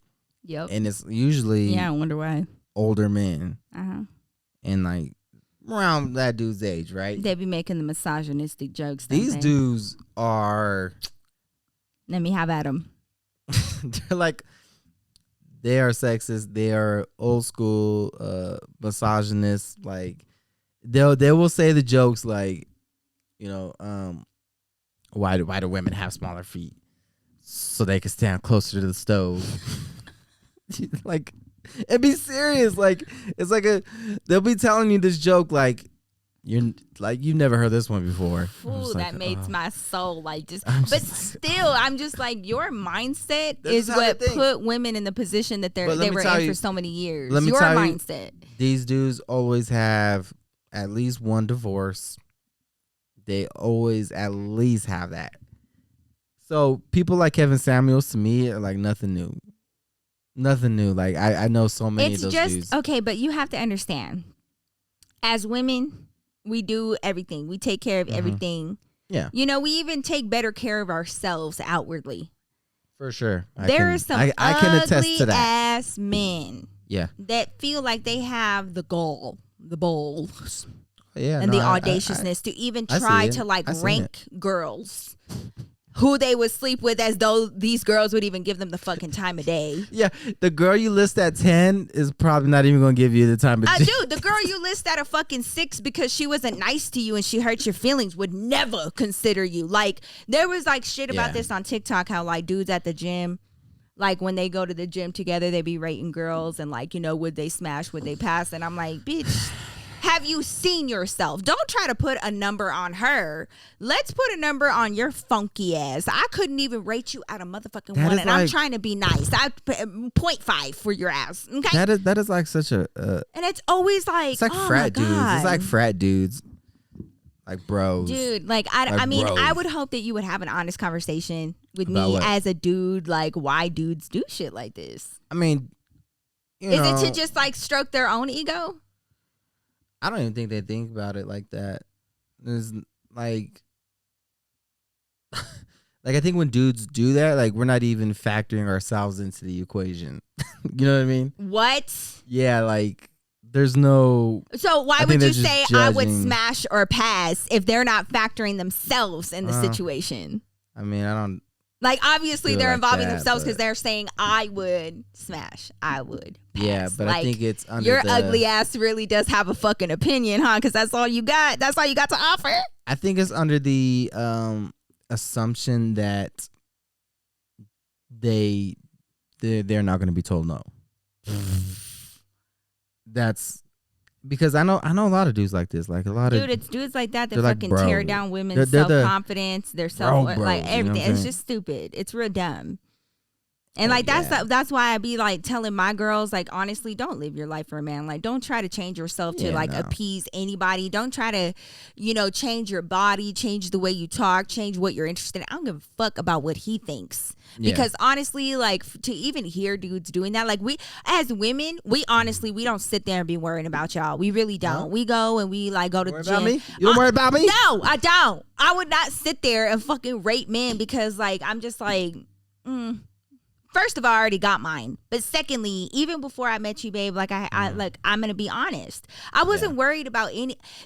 Yep. And it's usually I wonder why older men. And like around that dude's age, right? They be making the misogynistic jokes. These dudes are. Let me have at them. They're like, they are sexist. They are old school misogynists. Like they will say the jokes like, why do women have smaller feet? So they can stand closer to the stove. Like, and be serious. Like, it's like they'll be telling you this joke like you've never heard this one before. Ooh, that like, makes my soul like just. But still, I'm just like, your mindset is what put women in the position that they were in for so many years. Your mindset. These dudes always have at least one divorce. They always at least have that. So people like Kevin Samuels, to me, are like nothing new. Nothing new. Like I know so many of those dudes. Okay, but you have to understand, as women, we do everything. We take care of everything. Yeah. You know, we even take better care of ourselves outwardly. For sure. There are some I can attest to that. ass men. Yeah. That feel like they have the gall, the balls, and the audaciousness to even try to like rank girls who they would sleep with as though these girls would even give them the fucking time of day. Yeah, the girl you list at 10 is probably not even going to give you the time of day. Dude, the girl you list at a fucking 6 because she wasn't nice to you and she hurt your feelings would never consider you. Like, there was like shit about this on TikTok, how like dudes at the gym, like when they go to the gym together, they be rating girls and like, you know, would they smash, would they pass? And I'm like, bitch, have you seen yourself? Don't try to put a number on her. Let's put a number on your funky ass. I couldn't even rate you at a motherfucking 1, and I'm trying to be nice. I 0.5 for your ass. Okay, that is like such a and it's always like, it's like oh frat dudes. It's like frat dudes, like bros. Dude, like I mean, bros. I would hope that you would have an honest conversation with me as a dude. Like, why dudes do shit like this? I mean, is it to just like stroke their own ego? I don't even think they think about it like that. It's like I think when dudes do that, like, we're not even factoring ourselves into the equation. You know what I mean? What? Yeah, like there's no. So why would you say I would smash or pass if they're not factoring themselves in the situation? I mean, I don't. Like, obviously, they're involving themselves because they're saying, I would smash. I would pass. Yeah, but like, I think it's under your ugly ass really does have a fucking opinion, huh? Because that's all you got. That's all you got to offer. I think it's under the assumption that they're not going to be told no. That's because I know a lot of dudes like this. Like, a lot of it's dudes like that that fucking like, tear down women's self-confidence, their self, like everything. You know, it's just stupid. It's real dumb. And like that's why I be like telling my girls, like, honestly, don't live your life for a man. Like, don't try to change yourself to appease anybody. Don't try to, you know, change your body, change the way you talk, change what you're interested in. I don't give a fuck about what he thinks. Because honestly, like, to even hear dudes doing that, like, we as women, we don't sit there and be worrying about y'all. We really don't. Huh? We go and we like go to the gym. About me? You don't worry about me? No, I don't. I would not sit there and fucking rate men because, like, I'm just like, First of all, I already got mine. But secondly, even before I met you, babe, like I'm gonna be honest. I wasn't worried about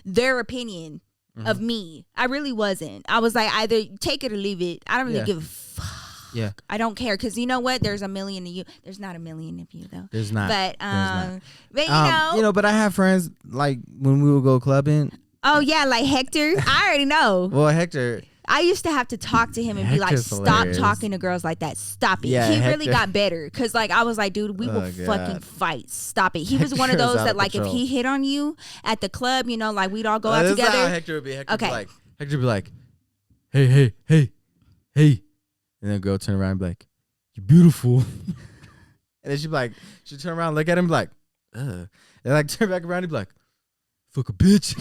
their opinion of me. I really wasn't. I was like, either take it or leave it. I don't really give a fuck. Yeah. I don't care because you know what? There's a million of you. There's not a million of you though. There's not. But but I have friends like when we would go clubbing. Oh yeah, like Hector. I already know. Well, Hector. I used to have to talk to him and be like, stop talking to girls like that. Stop it. Yeah, he really got better. Because, like, I was like, dude, we will fucking fight. Stop it. He was one of those that, like, if he hit on you at the club, you know, like, we'd all go out together. That's how Hector would be. Hector would be like, hey. And then the girl turn around and be like, you're beautiful. And then she'd turn around, look at him, be like, ugh. And, like, turn back around and be like, fuck a bitch.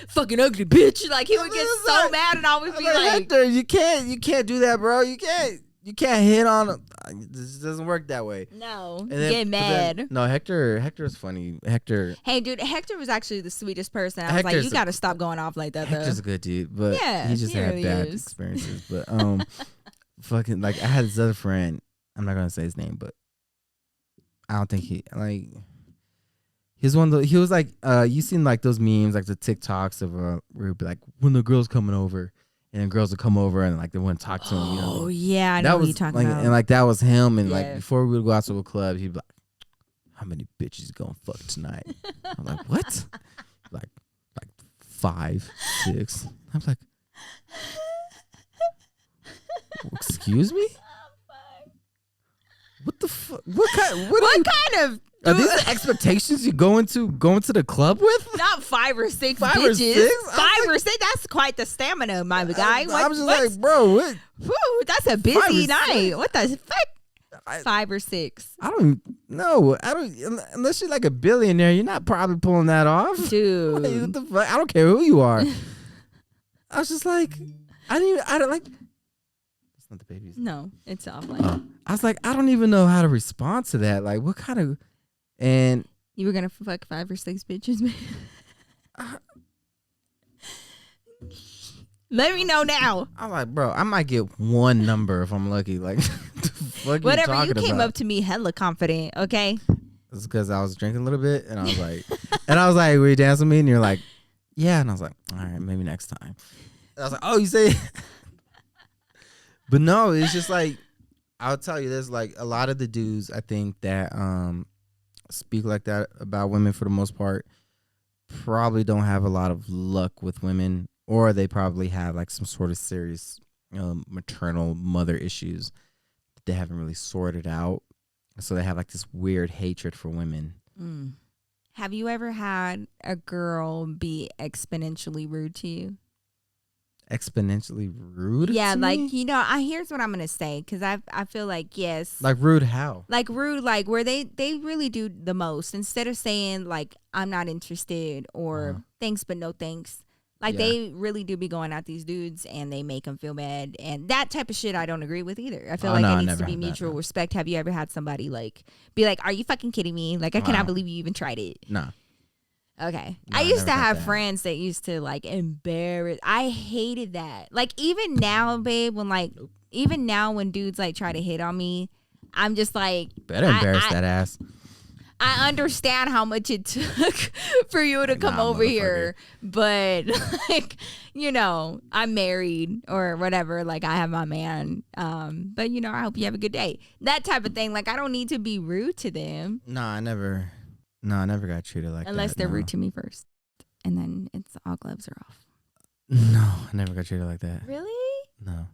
Fucking ugly bitch. Like, he would get so mad and always be like, Hector, you can't do that, bro. You can't hit on. This doesn't work that way. No, get mad. No, Hector's funny. Hector. Hey, dude, Hector was actually the sweetest person. I was like, you got to stop going off like that, though. Hector's a good dude, but he just had bad experiences. But fucking, like, I had this other friend. I'm not gonna say his name, but I don't think he like. He's one of the, he was like, you seen like those memes, like the TikToks of where it'd be like, when the girl's coming over, and then girls would come over and like they wouldn't talk to him. You know? Oh yeah, I know what you're talking like, about. And like that was him. And like before we would go out to a club, he'd be like, how many bitches you gonna fuck tonight? I'm like, what? like 5'6". I'm like, excuse me? What the fuck? What kind of are these the expectations you go into the club with? not 5 or 6 5 bitches. or 6? 5 or 6. That's quite the stamina, my guy. I'm just like, bro, what? Whew, that's a busy night. 6? What the fuck? 5 or 6. I don't know. I don't unless you're like a billionaire, you're not probably pulling that off. Dude. Like, what the fuck? I don't care who you are. I was just like, I don't like. It's not the babies. No, it's offline. I was like, I don't even know how to respond to that. Like, what kind of and You were gonna fuck 5 or 6 bitches, man. Let me know now. I'm like, bro, I might get one number if I'm lucky. Like, the fuck Whatever, you came about? up to me hella confident, okay? It's because I was drinking a little bit, and I was like, "Will you dance with me?" And you're like, "Yeah," and I was like, "All right, maybe next time." And I was like, "Oh, you say?" But no, it's just like, I'll tell you this: like, a lot of the dudes, I think that speak like that about women for the most part, probably don't have a lot of luck with women, or they probably have like some sort of serious maternal mother issues that they haven't really sorted out. So they have like this weird hatred for women. Mm. Have you ever had a girl be exponentially rude to you? Exponentially rude? Yeah, to like, me? you know, here's what I'm going to say, because I feel like, yes. Like rude how? Like rude, like where they really do the most. Instead of saying, like, I'm not interested or thanks but no thanks. Like, they really do be going at these dudes and they make them feel bad. And that type of shit I don't agree with either. I feel like it needs to be mutual respect. Have you ever had somebody, like, be like, are you fucking kidding me? Like, I cannot believe you even tried it. No. Okay. No, I used to have that. friends that used to, like, embarrass. I hated that. Like, even now, babe, when, like, even now when dudes, like, try to hit on me, I'm just like. Better embarrass that ass. I understand how much it took for you to come over here, but like, you know, I'm married or whatever. Like, I have my man. But you know, I hope you have a good day. That type of thing. Like, I don't need to be rude to them. I never got treated like that. Unless they're rude to me first. And then it's all gloves are off. No, I never got treated like that. Really? No.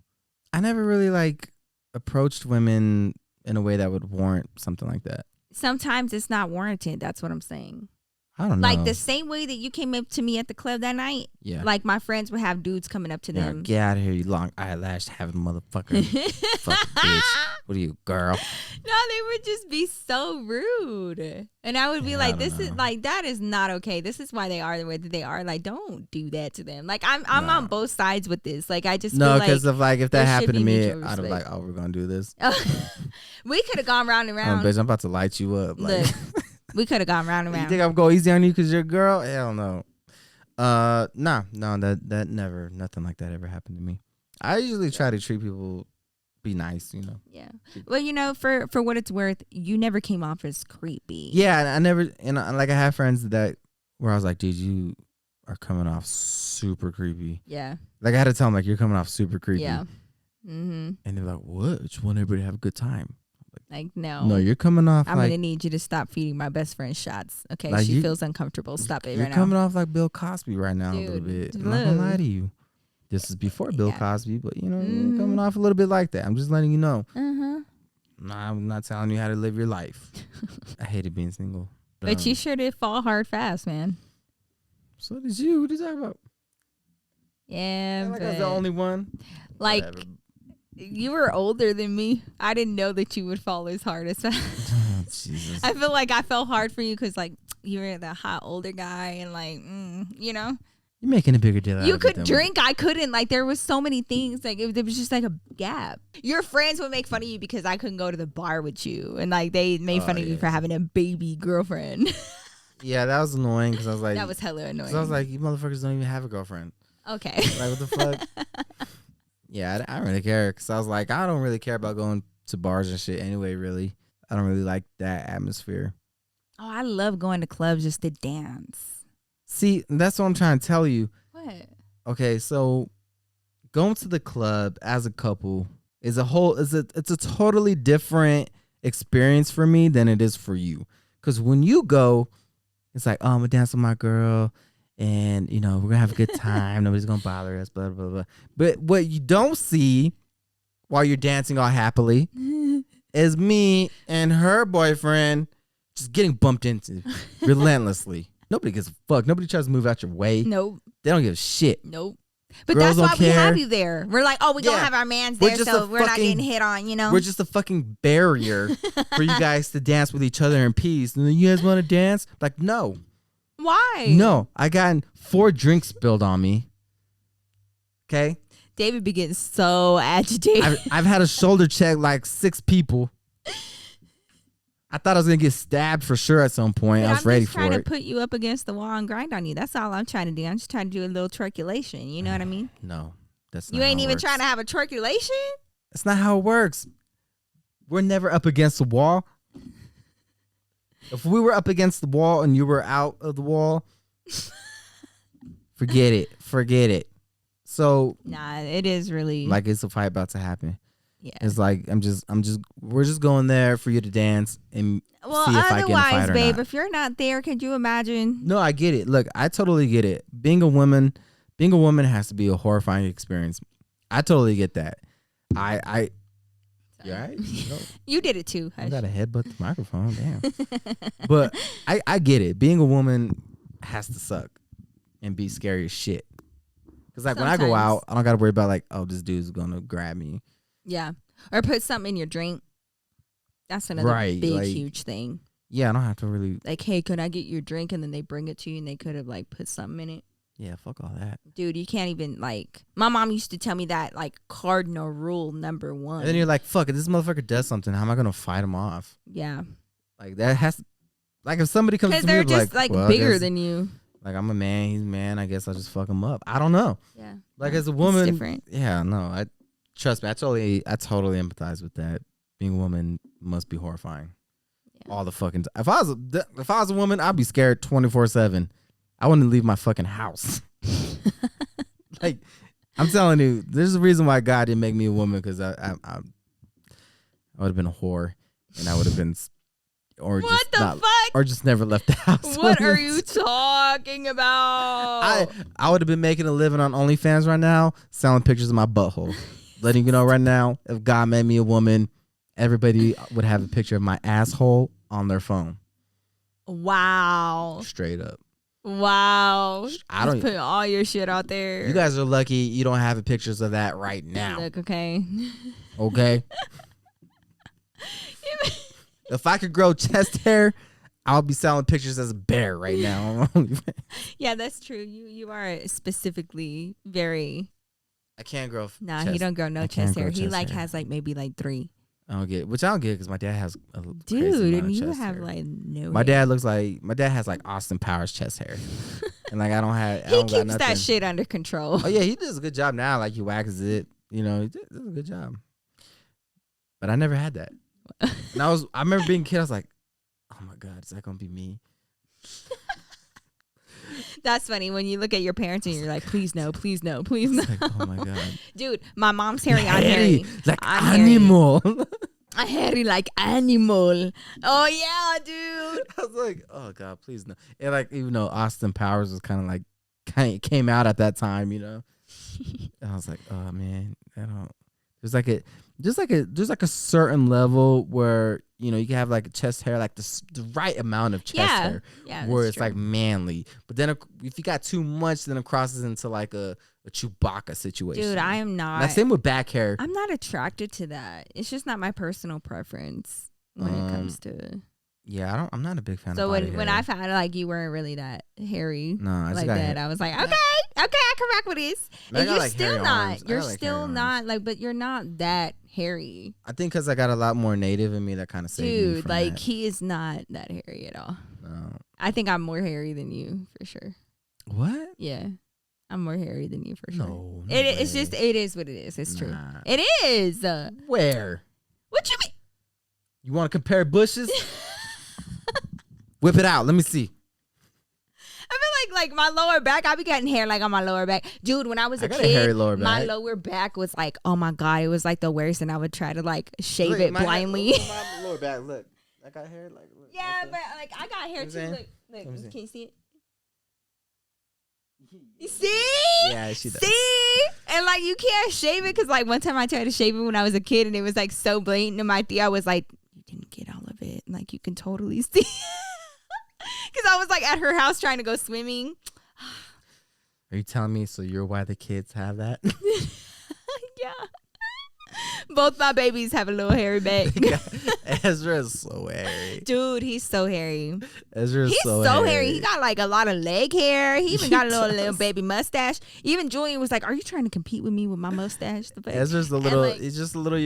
I never really like approached women in a way that would warrant something like that. Sometimes it's not warranted. That's what I'm saying. I don't know. Like the same way that you came up to me at the club that night. Yeah. Like my friends would have dudes coming up to them. Get out of here, you long eyelash having motherfucker. Fuck bitch. What are you, girl? No, they would just be so rude. And I would be like, this is like, that is not okay. This is why they are the way that they are. Like, don't do that to them. Like, I'm on both sides with this. Like, I just feel like. No, because if that happened to me, I'd I'd have like, oh, we're going to do this. We could have gone round and round. Bitch, I'm about to light you up. Like. Look, we could have gone round and round. You think I'm going easy on you because you're a girl? Hell no. No, that never, nothing like that ever happened to me. I usually try to treat people, be nice, you know. Yeah. Well, you know, for what it's worth, you never came off as creepy. Yeah, I never, like I have friends that where I was like, dude, you are coming off super creepy. Yeah. Like I had to tell them like, you're coming off super creepy. Yeah. Mm-hmm. And they're like, what? Just want everybody to have a good time. Like, no. No, you're coming off I'm like. going to need you to stop feeding my best friend shots. Okay, like she feels uncomfortable. Stop it right now. You're coming off like Bill Cosby right now. Dude, a little bit. I'm look. not going to lie to you. This is before Bill Cosby, but you know, you're coming off a little bit like that. I'm just letting you know. Uh-huh. Nah, I'm not telling you how to live your life. I hated being single. But you sure did fall hard fast, man. So did you. What are you talking about? Yeah, like I was the only one. Like, Whatever. You were older than me. I didn't know that you would fall as hard as fast. Oh, Jesus. I feel like I fell hard for you because, like, you were the hot older guy and, like, you know. You're making a bigger deal out of it. You could drink. I couldn't. Like, there was so many things. Like, there was just, like, a gap. Your friends would make fun of you because I couldn't go to the bar with you. And, like, they made fun of you for having a baby girlfriend. Yeah, that was annoying because I was like. That was hella annoying. So I was like, you motherfuckers don't even have a girlfriend. Okay. Like, what the fuck? Yeah, I don't really care because I was like, I don't really care about going to bars and shit anyway, really. I don't really like that atmosphere. Oh, I love going to clubs just to dance. See, that's what I'm trying to tell you. What? Okay, so going to the club as a couple is it's a totally different experience for me than it is for you. Because when you go, it's like, oh, I'm going to dance with my girl. and you know we're gonna have a good time. Nobody's gonna bother us. Blah blah blah. But what you don't see while you're dancing all happily is me and her boyfriend just getting bumped into relentlessly. Nobody gives a fuck. Nobody tries to move out your way. Nope. They don't give a shit. Nope. But Girls that's why don't we care. have you there. We're like, oh, we Yeah. don't have our mans We're there, just so a we're not fucking- getting hit on, you know? We're just a fucking barrier for you guys to dance with each other in peace. And then you guys want to dance? Like, no. Why? No. I got 4 drinks spilled on me. Okay? David be getting so agitated. I've had a shoulder check like 6 people. I thought I was going to get stabbed for sure at some point. I was ready for I'm just trying it. to put you up against the wall and grind on you. That's all I'm trying to do. I'm just trying to do a little triculation. You know what I mean? No. That's not You ain't how it even works. trying to have a triculation? That's not how it works. We're never up against the wall. If we were up against the wall and you were out of the wall, forget it. Forget it. So, Nah, it is really like, it's a fight about to happen. yeah. It's like we're just going there for you to dance and Well, see if I get in a fight otherwise, or babe, not. if you're not there, could you imagine? No, I get it. Look, I totally get it. Being a woman has to be a horrifying experience. I totally get that. You all right? No, You did it too. I Hush. got to headbutt the microphone. Damn. But I get it. Being a woman has to suck and be scary as shit. Because like when I go Sometimes. out, I don't got to worry about like, oh, this dude's going to grab me. Yeah. Or put something in your drink. That's another Right, big, like- huge thing. Yeah, I don't have to really. Like, hey, could I get your drink? And then they bring it to you and they could have like put something in it. Yeah, fuck all that. Dude, you can't even like. My mom used to tell me that like cardinal rule number 1. And then you're like, fuck, if this motherfucker does something, how am I going to fight him off? Yeah. Like that has. Like if somebody comes Because to me they're with, just like well, I bigger guess- than you. Like I'm a man, he's a man. I guess I'll just fuck him up. I don't know. Yeah. Like Yeah, as a it's woman, different. yeah, no. I trust me. I totally empathize with that. Being a woman must be horrifying. Yeah. All the fucking. If I was a woman, I'd be scared 24/7. I wouldn't leave my fucking house. Like I'm telling you, there's a reason why God didn't make me a woman because I would have been a whore and I would have been or What just the not, fuck? or just never left the house. What are you talking about? I would have been making a living on OnlyFans right now, selling pictures of my butthole. Letting you know right now, if God made me a woman, everybody would have a picture of my asshole on their phone. Wow. Straight up. Wow. I don't- Just put all your shit out there. You guys are lucky you don't have pictures of that right now. Look, okay. Okay? If I could grow chest hair, I'll be selling pictures as a bear right now. Yeah, that's true. You are specifically very. I can't grow. Nah, chest. he don't grow no I chest can't grow hair. He chest like hair. has like maybe like 3. I don't get it, which I don't get because my dad has a crazy Dude, amount and of you chest have hair. like no. My hair. dad has like Austin Powers chest hair, and like I don't have. I He don't got keeps nothing. that shit under control. Oh yeah, he does a good job now. Like he waxes it, you know, he does a good job. But I never had that. And I remember being a kid. I was like, oh my god, is that gonna be me? That's funny when you look at your parents and you're like, please no, please no, please no. Like, oh my god, Dude, my mom's hairy. I'm hairy. like I'm hairy. animal. I'm hairy like animal. Oh yeah, dude. I was like, oh god, please no. And like even though Austin Powers was kind of came out at that time, you know, and I was like, oh man, I don't. There's like a certain level where you know you can have like a chest hair, like the right amount of chest hair, Yeah, where that's it's true. like manly. But then if you got too much, then it crosses into like a Chewbacca situation. Dude, I am not. Now, same with back hair. I'm not attracted to that. It's just not my personal preference when it comes to. Yeah, I'm not a big fan. So of body when hair. I found like you weren't really that hairy No, I just like got that, hair. I was like, okay, I can rock with this. I And got, you're like, still hairy not. arms. I You're got, like, still hairy not like, but you're not that hairy, I think because I got a lot more native in me that kind of saved me dude. from Like that. he is not that hairy at all. No. I think I'm more hairy than you for sure. What? Yeah, I'm more hairy than you for sure. No. It's just it is what it is. It's true. Nah. It is. Where? What you mean? You want to compare bushes? Whip it out. Let me see. I feel like my lower back. I be getting hair like on my lower back, dude. When I was I a got a kid, hairy lower my back. lower back was like, oh my god, it was like the worst, and I would try to like shave Look, it my- blindly. look at my lower back. Look, I got hair. Like, look, Yeah, okay. but like I got hair You know what I'm too. saying? Look, Let me see. can you see it? You see? Yeah, she does. See? And like you can't shave it because like one time I tried to shave it when I was a kid and it was like so blatant in my teeth. I was like, you didn't get all of it. Like you can totally see. Because I was like at her house trying to go swimming. Are you telling me so you're why the kids have that? Yeah. Both my babies have a little hairy back. Ezra is so hairy. Dude, he's so hairy. Ezra's He's so hairy. He got like a lot of leg hair. He even got a little baby mustache. Even Julian was like, "Are you trying to compete with me with my mustache?" Ezra's he's just a little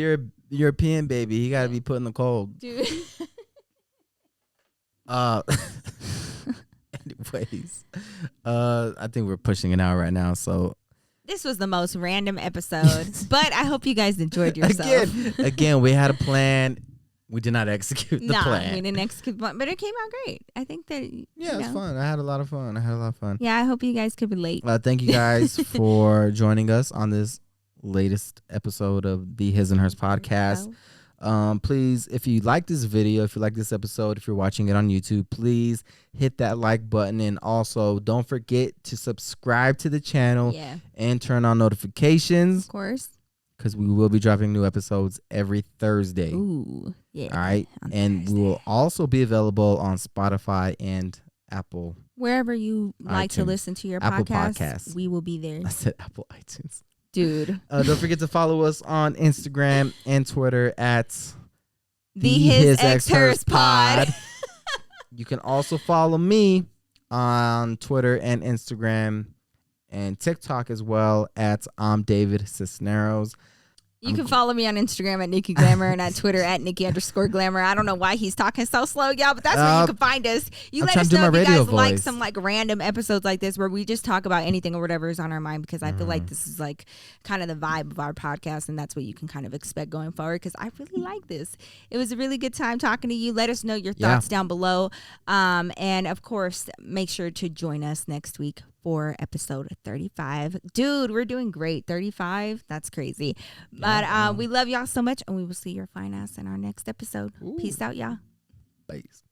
European baby. He got to be put in the cold. Dude. Anyways, I think we're pushing it out right now. So this was the most random episode, but I hope you guys enjoyed yourself. Again, we had a plan. We did not execute the plan. We didn't execute, but it came out great. I think that it was fun. I had a lot of fun. Yeah, I hope you guys could relate. Thank you guys for joining us on this latest episode of the His and Hers podcast. Please, if you like this video, if you like this episode, if you're watching it on YouTube, please hit that like button. And also don't forget to subscribe to the channel and turn on notifications. Of course. Because we will be dropping new episodes every Thursday. Ooh, yeah. All right. And we will also be available on Spotify and Apple. Wherever you like to listen to your Apple podcasts, we will be there. I said Apple iTunes. Dude. Don't forget to follow us on Instagram and Twitter at the HISxHERS pod. You can also follow me on Twitter and Instagram and TikTok as well at David Cisneros. You can follow me on Instagram at Nikki Glamour and on Twitter at Nikki_Glamour. I don't know why he's talking so slow, y'all, but that's where you can find us. You let us know if you guys like some like random episodes like this where we just talk about anything or whatever is on our mind, because I feel like this is like kind of the vibe of our podcast, and that's what you can kind of expect going forward, because I really like this. It was a really good time talking to you. Let us know your thoughts down below. And of course, make sure to join us next week for episode 35. Dude, we're doing great. 35? That's crazy. But we love y'all so much, and we will see your fine ass in our next episode. Peace out, y'all. Peace.